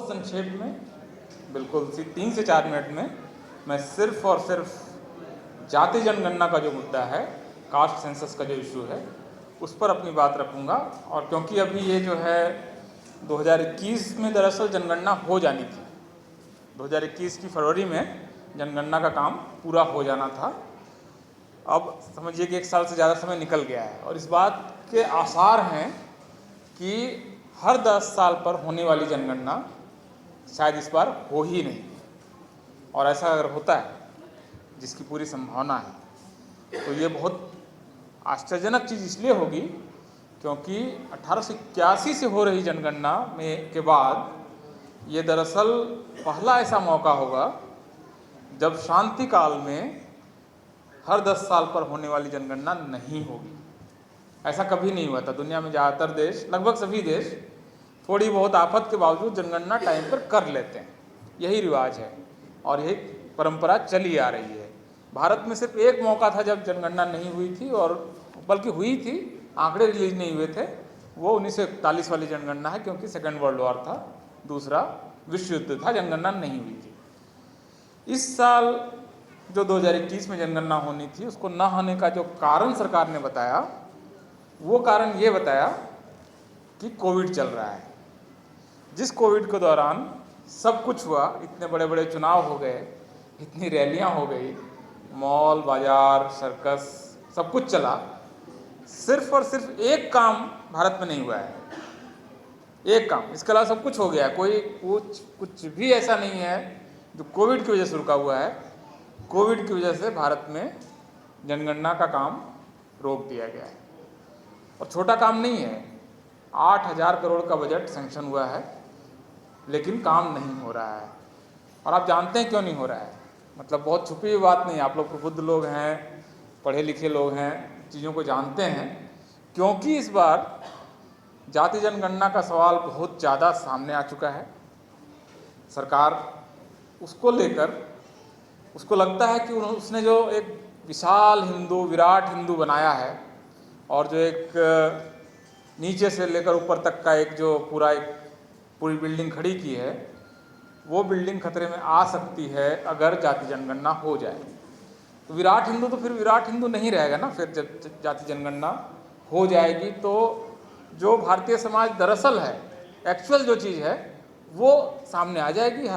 बहुत संक्षेप में, बिल्कुल 3 से 4 मिनट में मैं सिर्फ और सिर्फ जाति जनगणना का जो मुद्दा है, कास्ट सेंसस का जो इशू है, उस पर अपनी बात रखूंगा। और क्योंकि अभी ये जो है 2021 में दरअसल जनगणना हो जानी थी, 2021 की फरवरी में जनगणना का काम पूरा हो जाना था। अब समझिए कि 1 साल से ज़्यादा समय निकल गया है और इस बात के आसार हैं कि हर 10 साल पर होने वाली जनगणना शायद इस बार हो ही नहीं। और ऐसा अगर होता है, जिसकी पूरी संभावना है, तो ये बहुत आश्चर्यजनक चीज़ इसलिए होगी क्योंकि 1881 से हो रही जनगणना में के बाद ये दरअसल पहला ऐसा मौका होगा जब शांति काल में हर 10 साल पर होने वाली जनगणना नहीं होगी। ऐसा कभी नहीं हुआ था दुनिया में। ज़्यादातर देश, लगभग सभी देश, थोड़ी बहुत आफत के बावजूद जनगणना टाइम पर कर लेते हैं। यही रिवाज है और यही परंपरा चली आ रही है। भारत में सिर्फ एक मौका था जब जनगणना नहीं हुई थी, और बल्कि हुई थी, आंकड़े रिलीज नहीं हुए थे। वो 1941 वाली जनगणना है, क्योंकि सेकेंड वर्ल्ड वॉर था, दूसरा विश्व युद्ध था, जनगणना नहीं हुई थी। इस साल जो 2021 में जनगणना होनी थी, उसको न होने का जो कारण सरकार ने बताया, वो कारण ये बताया कि कोविड चल रहा है। जिस कोविड के दौरान सब कुछ हुआ, इतने बड़े बड़े चुनाव हो गए, इतनी रैलियां हो गई, मॉल, बाजार, सर्कस, सब कुछ चला, सिर्फ और सिर्फ एक काम भारत में नहीं हुआ है। एक काम, इसके अलावा सब कुछ हो गया। कोई कुछ भी ऐसा नहीं है जो कोविड की वजह से रुका हुआ है। कोविड की वजह से भारत में जनगणना का काम रोक दिया गया है। और छोटा काम नहीं है, 8,000 करोड़ का बजट सैंक्शन हुआ है, लेकिन काम नहीं हो रहा है। और आप जानते हैं क्यों नहीं हो रहा है? मतलब बहुत छुपी हुई बात नहीं है, आप लोग प्रबुद्ध लोग हैं, पढ़े लिखे लोग हैं, चीज़ों को जानते हैं। क्योंकि इस बार जाति जनगणना का सवाल बहुत ज़्यादा सामने आ चुका है। सरकार उसको लेकर, उसको लगता है कि उसने जो एक विशाल हिंदू, विराट हिंदू बनाया है, और जो एक नीचे से लेकर ऊपर तक का एक जो पूरी बिल्डिंग खड़ी की है, वो बिल्डिंग खतरे में आ सकती है अगर जाति जनगणना हो जाए। तो विराट हिंदू तो फिर विराट हिंदू नहीं रहेगा ना। फिर जब जाति जनगणना हो जाएगी तो जो भारतीय समाज दरअसल है, एक्चुअल जो चीज़ है, वो सामने आ जाएगी।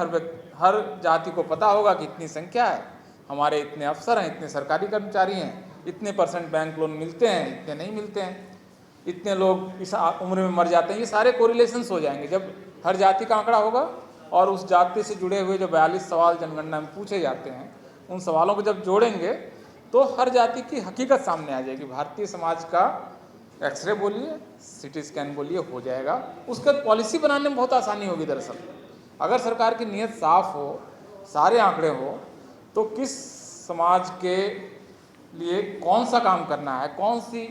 हर जाति को पता होगा कि इतनी संख्या है, हमारे इतने अफसर हैं, इतने सरकारी कर्मचारी हैं, इतने % बैंक लोन मिलते हैं, इतने नहीं मिलते हैं, इतने लोग इस उम्र में मर जाते हैं। ये सारे कोरिलेशंस हो जाएंगे जब हर जाति का आंकड़ा होगा। और उस जाति से जुड़े हुए जो 42 सवाल जनगणना में पूछे जाते हैं, उन सवालों को जब जोड़ेंगे तो हर जाति की हकीकत सामने आ जाएगी। भारतीय समाज का एक्सरे बोलिए, CT स्कैन बोलिए, हो जाएगा। उसके पॉलिसी बनाने में बहुत आसानी होगी। दरअसल अगर सरकार की नीयत साफ हो, सारे आंकड़े हो, तो किस समाज के लिए कौन सा काम करना है, कौन सी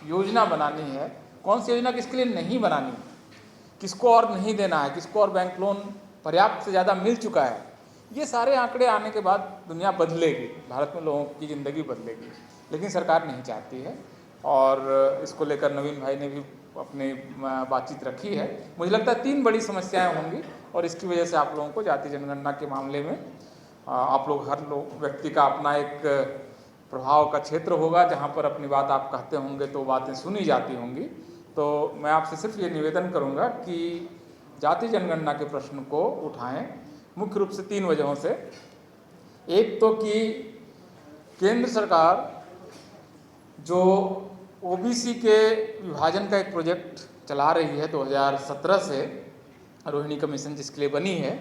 योजना बनानी है, कौन सी योजना किसके लिए नहीं बनानी, किसको और नहीं देना है, किसको और बैंक लोन पर्याप्त से ज़्यादा मिल चुका है, ये सारे आंकड़े आने के बाद दुनिया बदलेगी, भारत में लोगों की ज़िंदगी बदलेगी। लेकिन सरकार नहीं चाहती है, और इसको लेकर नवीन भाई ने भी अपनी बातचीत रखी है। मुझे लगता है 3 बड़ी समस्याएं होंगी, और इसकी वजह से आप लोगों को जाति जनगणना के मामले में आप लोग, हर व्यक्ति का अपना एक प्रभाव का क्षेत्र होगा, जहाँ पर अपनी बात आप कहते होंगे तो बातें सुनी जाती होंगी। तो मैं आपसे सिर्फ ये निवेदन करूँगा कि जाति जनगणना के प्रश्न को उठाएं, मुख्य रूप से 3 वजहों से। एक तो कि केंद्र सरकार जो OBC के विभाजन का एक प्रोजेक्ट चला रही है 2017 से, रोहिणी कमीशन जिसके लिए बनी है,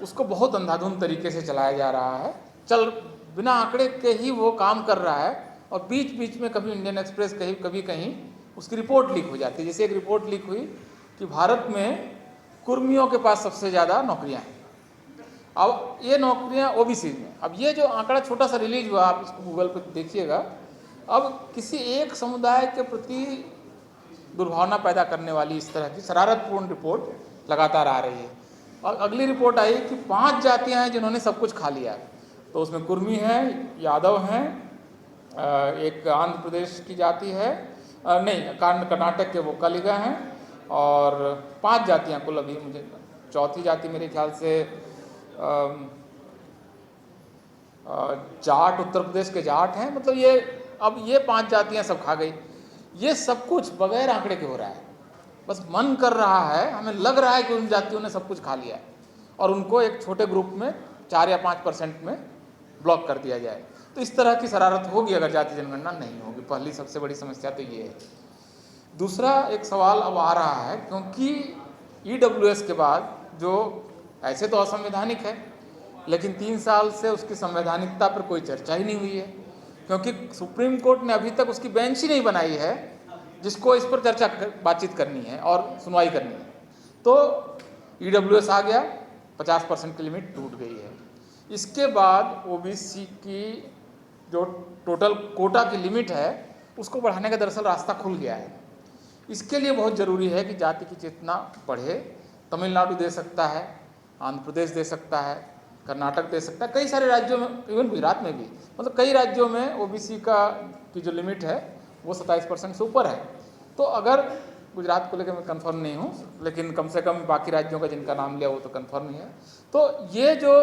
उसको बहुत अंधाधुंध तरीके से चलाया जा रहा है। बिना आंकड़े के ही वो काम कर रहा है, और बीच बीच में कभी इंडियन एक्सप्रेस कभी कहीं उसकी रिपोर्ट लीक हो जाती है। जैसे एक रिपोर्ट लीक हुई कि भारत में कुर्मियों के पास सबसे ज़्यादा नौकरियां हैं। अब ये नौकरियां OBC में, अब ये जो आंकड़ा छोटा सा रिलीज हुआ, आप इसको गूगल पर देखिएगा, अब किसी एक समुदाय के प्रति दुर्भावना पैदा करने वाली इस तरह की शरारतपूर्ण रिपोर्ट लगातार आ रही है। और अगली रिपोर्ट आई कि 5 जातियां हैं जिन्होंने सब कुछ खा लिया। तो उसमें कुर्मी हैं, यादव हैं, एक आंध्र प्रदेश की जाति है, नहीं कर्नाटक के वो कलिगा हैं, और 5 जातियां कुल अभी मुझे चौथी जाति मेरे ख्याल से जाट, उत्तर प्रदेश के जाट हैं। मतलब ये अब ये 5 जातियां सब खा गई। ये सब कुछ बगैर आंकड़े के हो रहा है, बस मन कर रहा है, हमें लग रहा है कि उन जातियों ने सब कुछ खा लिया है और उनको एक छोटे ग्रुप में 4 या 5% में ब्लॉक कर दिया जाए। तो इस तरह की शरारत होगी अगर जाति जनगणना नहीं होगी। पहली सबसे बड़ी समस्या तो ये है। दूसरा एक सवाल अब आ रहा है, क्योंकि EWS के बाद जो ऐसे तो असंवैधानिक है, लेकिन 3 साल से उसकी संवैधानिकता पर कोई चर्चा ही नहीं हुई है, क्योंकि सुप्रीम कोर्ट ने अभी तक उसकी बेंच ही नहीं बनाई है जिसको इस पर बातचीत करनी है और सुनवाई करनी है। तो EWS आ गया, 50% की लिमिट टूट गई है। इसके बाद OBC की जो टोटल कोटा की लिमिट है उसको बढ़ाने का दरअसल रास्ता खुल गया है। इसके लिए बहुत ज़रूरी है कि जाति की चेतना बढ़े। तमिलनाडु दे सकता है, आंध्र प्रदेश दे सकता है, कर्नाटक दे सकता है, कई सारे राज्यों में, इवन गुजरात में भी, मतलब कई राज्यों में OBC की जो लिमिट है वो 27% से ऊपर है। तो अगर गुजरात को लेकर मैं कंफर्म नहीं हूँ, लेकिन कम से कम बाकी राज्यों का जिनका नाम लिया वो तो कंफर्म नहीं है। तो ये जो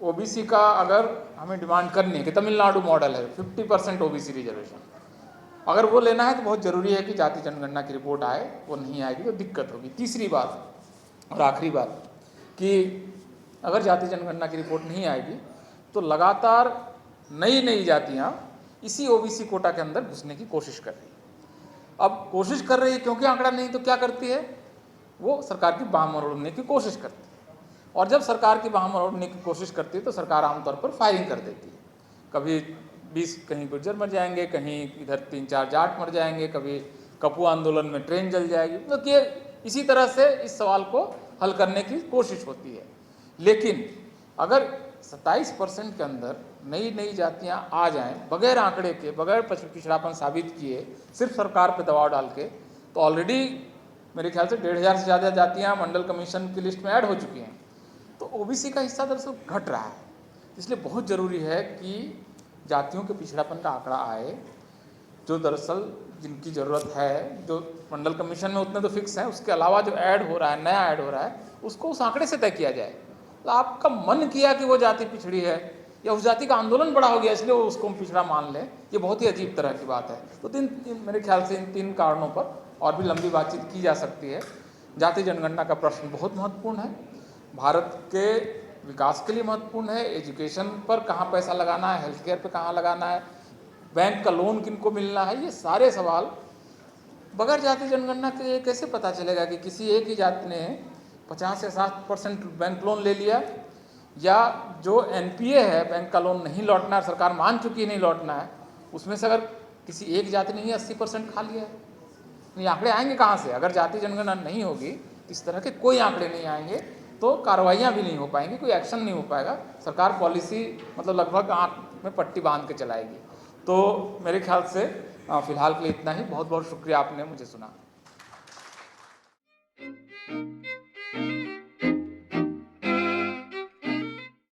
OBC का अगर हमें डिमांड करनी है कि तमिलनाडु मॉडल है 50% OBC रिजर्वेशन, अगर वो लेना है तो बहुत ज़रूरी है कि जाति जनगणना की रिपोर्ट आए। वो नहीं आएगी तो दिक्कत होगी। तीसरी बात और आखिरी बात कि अगर जाति जनगणना की रिपोर्ट नहीं आएगी तो लगातार नई जातियाँ इसी OBC कोटा के अंदर घुसने की कोशिश कर रही है। अब कोशिश कर रही है क्योंकि आंकड़ा नहीं, तो क्या करती है, वो सरकार की बाह मरोड़ने की कोशिश करती है। और जब सरकार की बाह मरोड़ने की कोशिश करती है तो सरकार आमतौर पर फायरिंग कर देती है। कभी 20 कहीं गुर्जर मर जाएंगे, कहीं इधर 3-4 जाट मर जाएंगे, कभी कपू आंदोलन में ट्रेन जल जाएगी। मतलब कि इसी तरह से इस सवाल को हल करने की कोशिश होती है। लेकिन अगर 27% के अंदर नई जातियां आ जाएं बगैर आंकड़े के, बगैर पिछड़ापन साबित किए, सिर्फ सरकार पर दबाव डाल के, तो ऑलरेडी मेरे ख्याल से 1,500 से ज़्यादा जातियां मंडल कमीशन की लिस्ट में ऐड हो चुकी हैं। तो OBC का हिस्सा दरअसल घट रहा है। इसलिए बहुत ज़रूरी है कि जातियों के पिछड़ापन का आंकड़ा आए, जो दरअसल जिनकी ज़रूरत है, जो मंडल कमीशन में उतने तो फिक्स हैं, उसके अलावा जो ऐड हो रहा है, नया ऐड हो रहा है, उसको उस आंकड़े से तय किया जाए। तो आपका मन किया कि वो जाति पिछड़ी है या उस जाति का आंदोलन बड़ा हो गया इसलिए वो उसको हम पिछड़ा मान लें, ये बहुत ही अजीब तरह की बात है। तो मेरे ख्याल से इन 3 कारणों पर और भी लंबी बातचीत की जा सकती है। जाति जनगणना का प्रश्न बहुत महत्वपूर्ण है, भारत के विकास के लिए महत्वपूर्ण है। एजुकेशन पर कहाँ पैसा लगाना है, हेल्थ केयर पर कहाँ लगाना है, बैंक का लोन किनको मिलना है, ये सारे सवाल बगैर जाति जनगणना के कैसे पता चलेगा कि किसी एक ही जाति ने 50 से 60% बैंक लोन ले लिया, या जो NPA है, बैंक का लोन नहीं लौटना है, सरकार मान चुकी है नहीं लौटना है, उसमें से अगर किसी एक जाति ने ही 80% खा लिया है। ये आंकड़े आएंगे कहाँ से? अगर जाति जनगणना नहीं होगी, इस तरह के कोई आंकड़े नहीं आएंगे, तो कार्रवाइयाँ भी नहीं हो पाएंगी, कोई एक्शन नहीं हो पाएगा। सरकार पॉलिसी मतलब लगभग आँख में पट्टी बांध के चलाएगी। तो मेरे ख्याल से फ़िलहाल के लिए इतना ही। बहुत बहुत शुक्रिया, आपने मुझे सुना।